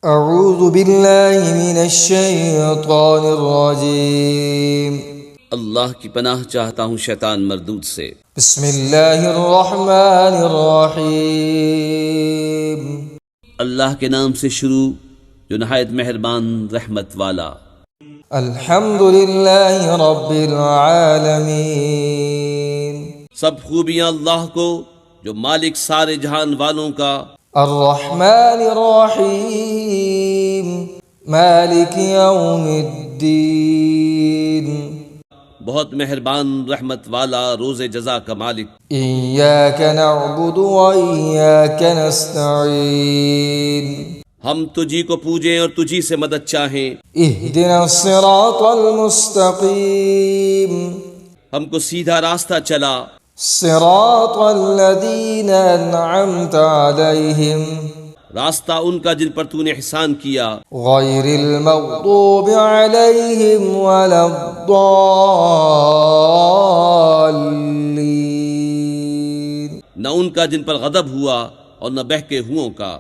اعوذ باللہ من الشیطان الرجیم اللہ کی پناہ چاہتا ہوں شیطان مردود سے۔ بسم اللہ الرحمن الرحیم اللہ کے نام سے شروع جو نہایت مہربان رحمت والا۔ الحمد للہ رب العالمین سب خوبیاں اللہ کو جو مالک سارے جہان والوں کا۔ الرحمن الرحیم مالک یوم الدین بہت مہربان رحمت والا روز جزا کا مالک۔ ایاک نعبد و ایاک نستعین ہم تجھی کو پوجیں اور تجھی سے مدد چاہیں۔ اہدنا الصراط المستقیم ہم کو سیدھا راستہ چلا۔ صراط الذین انعمت علیہم راستہ ان کا جن پر تو نے احسان کیا۔ غیر المغضوب علیہم ولا الضالین نہ ان کا جن پر غضب ہوا اور نہ بہکے ہوئوں کا۔